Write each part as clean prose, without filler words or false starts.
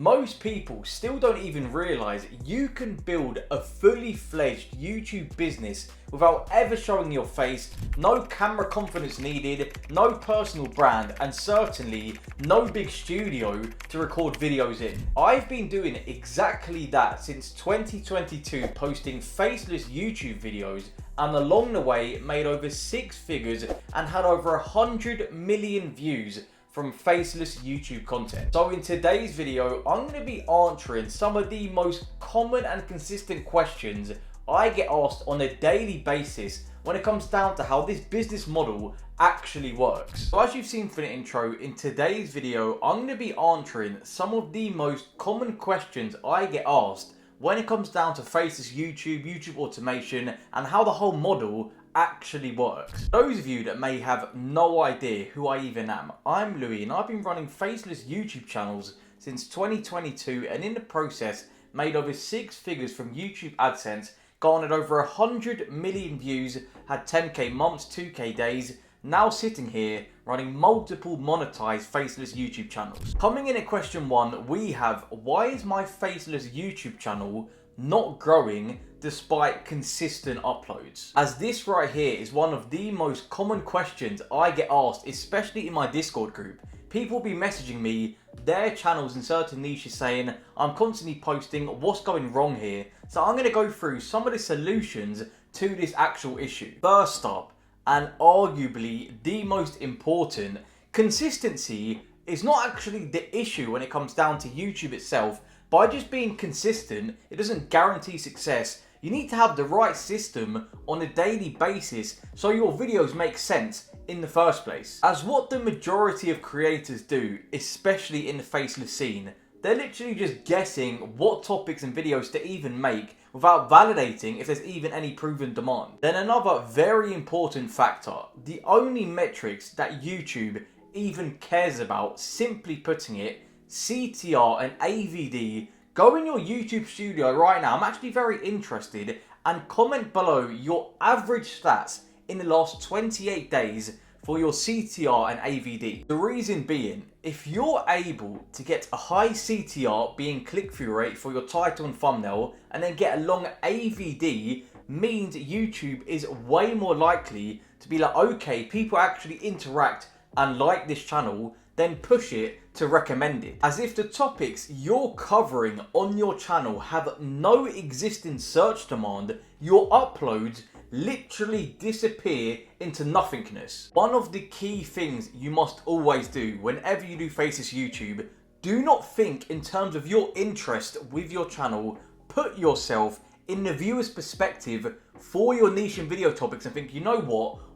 Most people still don't even realize you can build a fully fledged YouTube business without ever showing your face, no camera confidence needed, no personal brand, and certainly no big studio to record videos in. I've been doing exactly that since 2022, posting faceless YouTube videos, and along the way made over 6 figures and had over 100 million views from faceless YouTube content. So in today's video, I'm going to be answering some of the most common and consistent questions I get asked on a daily basis when it comes down to how this business model actually works. So as you've seen from the intro, in today's video, I'm going to be answering some of the most common questions I get asked when it comes down to faceless YouTube, YouTube automation, and how the whole model actually works. Those of you that may have no idea who I even am, I'm Louis and I've been running faceless YouTube channels since 2022, and in the process made over 6 figures from YouTube AdSense, garnered over 100 million views, had 10k months, 2k days, now sitting here running multiple monetized faceless YouTube channels. Coming in at question 1, we have, why is my faceless YouTube channel not growing despite consistent uploads? As this right here is one of the most common questions I get asked, especially in my Discord group. People be messaging me their channels in certain niches saying, I'm constantly posting, what's going wrong here? So I'm going to go through some of the solutions to this actual issue. First up, and arguably the most important, consistency is not actually the issue when it comes down to YouTube itself. By just being consistent, it doesn't guarantee success. You need to have the right system on a daily basis so your videos make sense in the first place. As what the majority of creators do, especially in the faceless scene, they're literally just guessing what topics and videos to even make without validating if there's even any proven demand. Then another very important factor, the only metrics that YouTube even cares about, simply putting it, CTR and AVD. Go in your YouTube studio right now, I'm actually very interested, and comment below your average stats in the last 28 days for your CTR and AVD. The reason being, if you're able to get a high CTR being click-through rate for your title and thumbnail, and then get a long AVD, means YouTube is way more likely to be like, okay, people actually interact and like this channel, then push it to recommend it. As if the topics you're covering on your channel have no existing search demand, your uploads literally disappear into nothingness. One of the key things you must always do whenever you do faceless YouTube, do not think in terms of your interest with your channel. Put yourself in the viewer's perspective for your niche and video topics and think, you know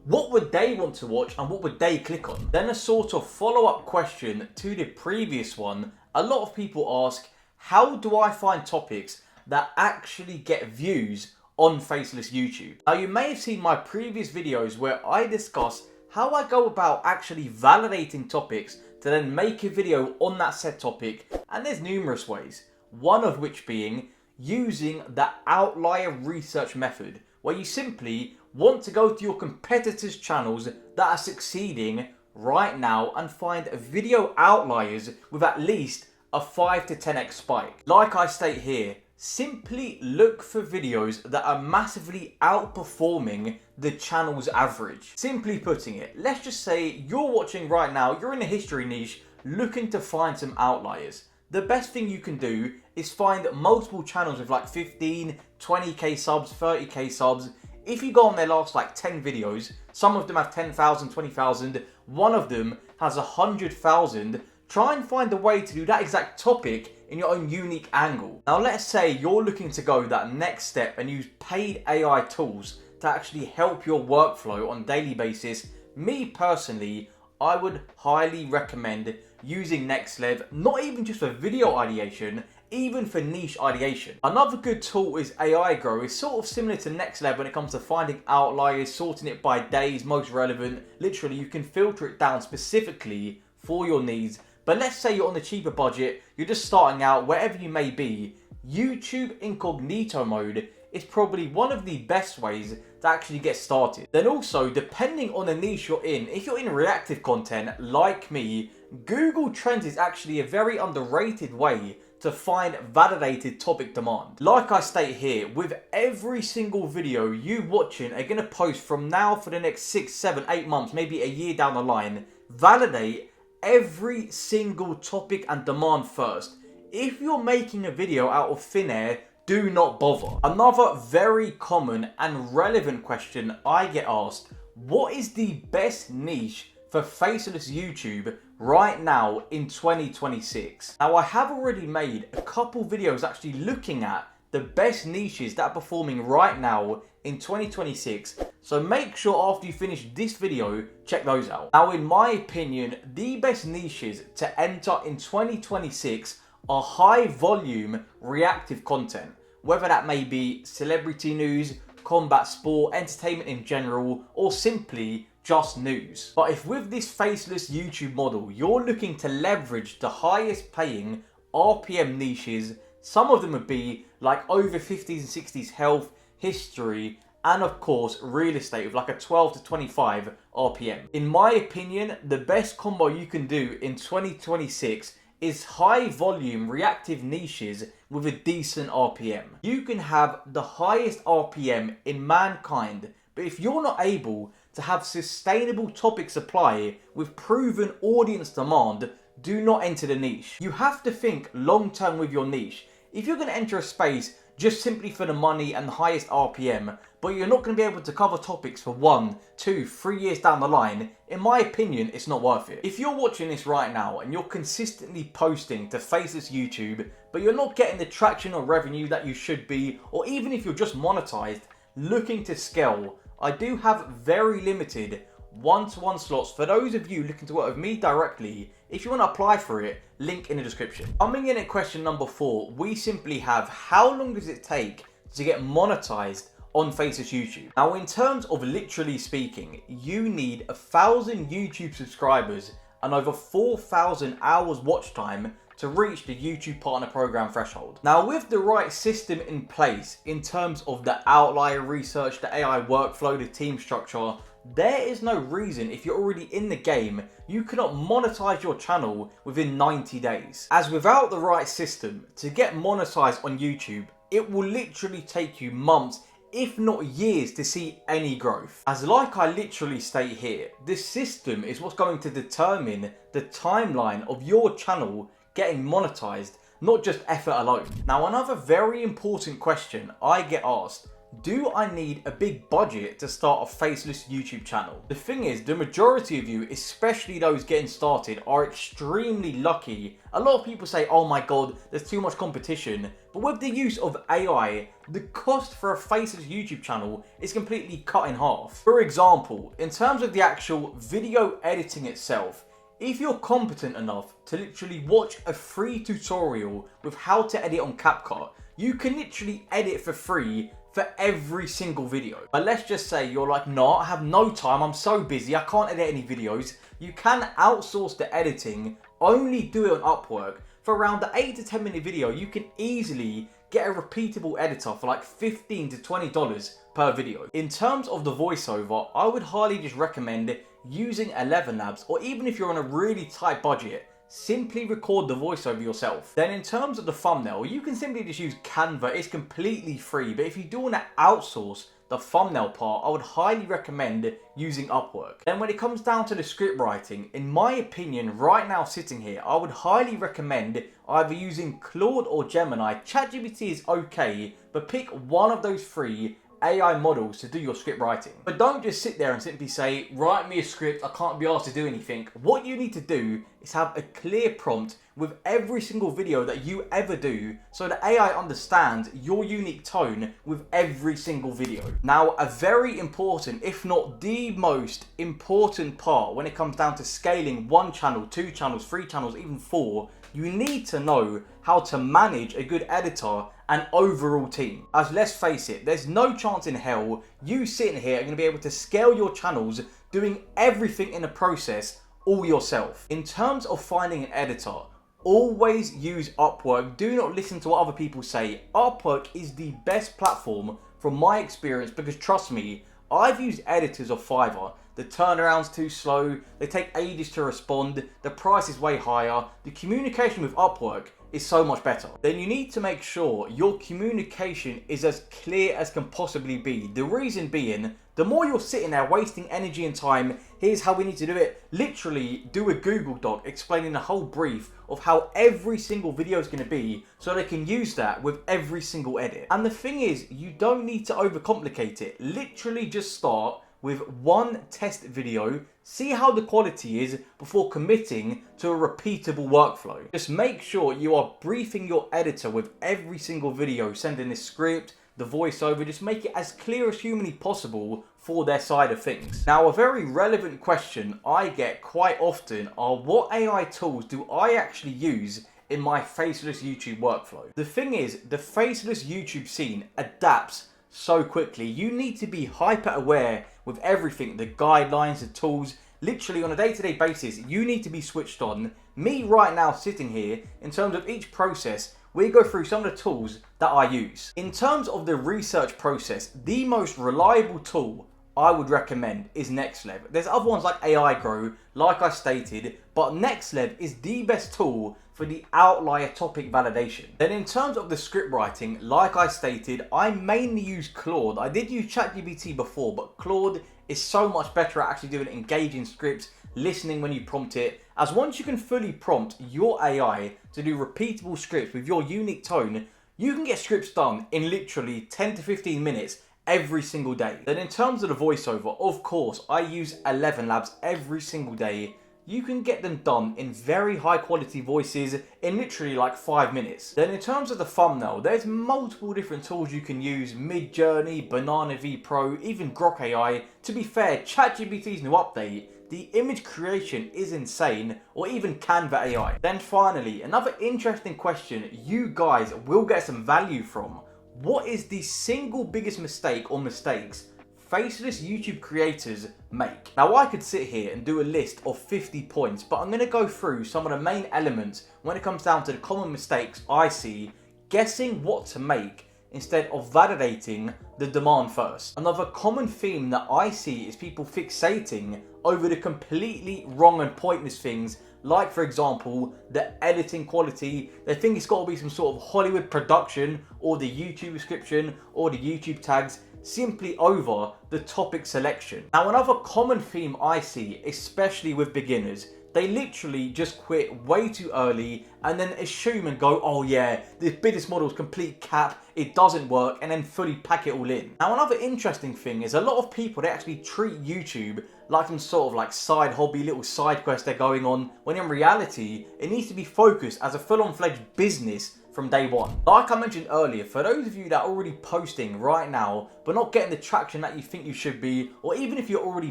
what would they want to watch and what would they click on? Then a sort of follow-up question to the previous one. A lot of people ask, how do I find topics that actually get views on faceless YouTube? Now, you may have seen my previous videos where I discuss how I go about actually validating topics to then make a video on that said topic, and there's numerous ways. One of which being using the outlier research method, where you simply want to go to your competitors' channels that are succeeding right now and find video outliers with at least a 5 to 10x spike. Like I state here, simply look for videos that are massively outperforming the channel's average. Simply putting it, let's just say you're watching right now, you're in a history niche looking to find some outliers. The best thing you can do is find multiple channels with like 15, 20k subs, 30k subs. If you go on their last like 10 videos, some of them have 10,000, 20,000, one of them has 100,000. Try and find a way to do that exact topic in your own unique angle. Now let's say you're looking to go that next step and use paid AI tools to actually help your workflow on a daily basis. Me personally, I would highly recommend using NextLev, not even just for video ideation, even for niche ideation. Another good tool is AI Grow. It's sort of similar to NextLev when it comes to finding outliers, sorting it by days, most relevant. Literally, you can filter it down specifically for your needs. But let's say you're on a cheaper budget, you're just starting out, wherever you may be, YouTube incognito mode is probably one of the best ways to actually get started. Then also, depending on the niche you're in, if you're in reactive content like me, Google Trends is actually a very underrated way to find validated topic demand. Like I state here, with every single video you watching are going to post from now for the next 6, 7, 8 months, maybe a year down the line, validate every single topic and demand first. If you're making a video out of thin air, do not bother. Another very common and relevant question I get asked: what is the best niche for faceless YouTube right now in 2026? Now, I have already made a couple videos actually looking at the best niches that are performing right now in 2026. So make sure after you finish this video, check those out. Now, in my opinion, the best niches to enter in 2026 are high volume reactive content, whether that may be celebrity news, combat sport, entertainment in general, or simply just news. But if with this faceless YouTube model, you're looking to leverage the highest paying RPM niches, some of them would be like over 50s and 60s health, history, and of course real estate with like a 12 to 25 RPM. In my opinion, the best combo you can do in 2026 is high volume reactive niches with a decent RPM. You can have the highest RPM in mankind, but if you're not able to have sustainable topic supply with proven audience demand, do not enter the niche. You have to think long term with your niche. If you're going to enter a space just simply for the money and the highest RPM, but you're not going to be able to cover topics for 1, 2, 3 years down the line, in my opinion, it's not worth it. If you're watching this right now and you're consistently posting to faceless YouTube, but you're not getting the traction or revenue that you should be, or even if you're just monetized, looking to scale, I do have very limited one-to-one slots for those of you looking to work with me directly. If you want to apply for it, link in the description. Coming in at question number 4, we simply have: how long does it take to get monetized on faceless YouTube? Now, in terms of literally speaking, you need 1,000 YouTube subscribers and over 4,000 hours watch time to reach the YouTube Partner Program threshold. Now, with the right system in place in terms of the outlier research, the AI workflow, the team structure, there is no reason, if you're already in the game, you cannot monetize your channel within 90 days. As without the right system to get monetized on YouTube, it will literally take you months, if not years, to see any growth. As like I literally state here, this system is what's going to determine the timeline of your channel getting monetized, not just effort alone. Now, another very important question I get asked: do I need a big budget to start a faceless YouTube channel? The thing is, the majority of you, especially those getting started, are extremely lucky. A lot of people say, oh my god, there's too much competition. But with the use of AI, the cost for a faceless YouTube channel is completely cut in half. For example, in terms of the actual video editing itself, if you're competent enough to literally watch a free tutorial with how to edit on CapCut, you can literally edit for free for every single video. But let's just say you're like, no, I have no time, I'm so busy, I can't edit any videos. You can outsource the editing, only do it on Upwork. For around the 8 to 10 minute video, you can easily get a repeatable editor for like $15 to $20 per video. In terms of the voiceover, I would highly just recommend using 11 Labs, or even if you're on a really tight budget, simply record the voiceover yourself. Then in terms of the thumbnail, you can simply just use Canva. It's completely free, but if you do want to outsource the thumbnail part, I would highly recommend using Upwork. Then when it comes down to the script writing, in my opinion, right now sitting here, I would highly recommend either using Claude or Gemini. ChatGPT is okay, but pick one of those three AI models to do your script writing. But don't just sit there and simply say, write me a script, I can't be asked to do anything. What you need to do is have a clear prompt with every single video that you ever do, so the AI understands your unique tone with every single video. Now, a very important, if not the most important part when it comes down to scaling 1 channel, 2 channels, 3 channels, even 4, you need to know how to manage a good editor and overall team. As let's face it, there's no chance in hell you sitting here are going to be able to scale your channels doing everything in the process all yourself. In terms of finding an editor, always use Upwork. Do not listen to what other people say. Upwork is the best platform from my experience, because trust me, I've used editors of Fiverr. The turnaround's too slow, they take ages to respond, the price is way higher. The communication with Upwork is so much better. Then you need to make sure your communication is as clear as can possibly be. The reason being, the more you're sitting there wasting energy and time, here's how we need to do it. Literally do a Google Doc explaining the whole brief of how every single video is going to be, so they can use that with every single edit. And the thing is, you don't need to overcomplicate it. Literally just start with one test video, see how the quality is before committing to a repeatable workflow. Just make sure you are briefing your editor with every single video, sending the script, the voiceover, just make it as clear as humanly possible for their side of things. Now, a very relevant question I get quite often are, what AI tools do I actually use in my Faceless YouTube workflow? The thing is, the Faceless YouTube scene adapts so quickly. You need to be hyper aware with everything, the guidelines, the tools. Literally on a day-to-day basis, you need to be switched on. Me right now sitting here, in terms of each process, we go through some of the tools that I use. In terms of the research process, the most reliable tool I would recommend is NextLev. There's other ones like AI Grow, like I stated, but NextLev is the best tool for the outlier topic validation. Then in terms of the script writing, like I stated, I mainly use Claude. I did use ChatGPT before, but Claude is so much better at actually doing engaging scripts, listening when you prompt it, as once you can fully prompt your AI to do repeatable scripts with your unique tone, you can get scripts done in literally 10 to 15 minutes every single day. Then in terms of the voiceover, of course, I use 11 Labs every single day. You can get them done in very high quality voices in literally like 5 minutes. Then in terms of the thumbnail, there's multiple different tools you can use. Midjourney, Banana V Pro, even Grok AI. To be fair, ChatGPT's new update, the image creation is insane, or even Canva AI. Then finally, another interesting question you guys will get some value from. What is the single biggest mistake or mistakes Faceless YouTube creators make? Now, I could sit here and do a list of 50 points, but I'm going to go through some of the main elements when it comes down to the common mistakes I see, guessing what to make instead of validating the demand first. Another common theme that I see is people fixating over the completely wrong and pointless things, like for example, the editing quality. They think it's got to be some sort of Hollywood production, or the YouTube description, or the YouTube tags, simply over the topic selection. Now, another common theme I see, especially with beginners, they literally just quit way too early and then assume and go, oh yeah, this business model is complete cap, it doesn't work, and then fully pack it all in. Now, another interesting thing is a lot of people, they actually treat YouTube like some sort of like side hobby, little side quest they're going on, when in reality, it needs to be focused as a full-on fledged business from day one. Like I mentioned earlier, for those of you that are already posting right now, but not getting the traction that you think you should be, or even if you're already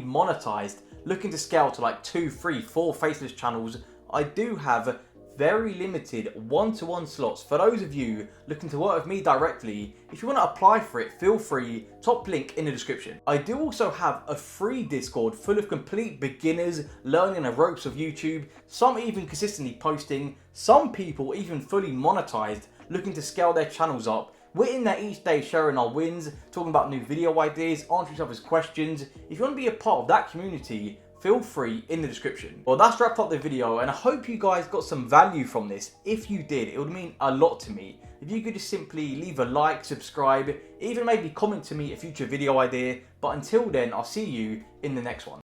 monetized, looking to scale to like 2, 3, 4 Faceless channels, I do have very limited one-to-one slots for those of you looking to work with me directly. If you want to apply for it, feel free, top link in the description. I do also have a free Discord full of complete beginners learning the ropes of YouTube, some even consistently posting, some people even fully monetized looking to scale their channels up. We're in there each day sharing our wins, talking about new video ideas, answering each other's questions. If you want to be a part of that community, feel free in the description. Well, that's wrapped up the video, and I hope you guys got some value from this. If you did, it would mean a lot to me if you could just simply leave a like, subscribe, even maybe comment to me a future video idea. But until then, I'll see you in the next one.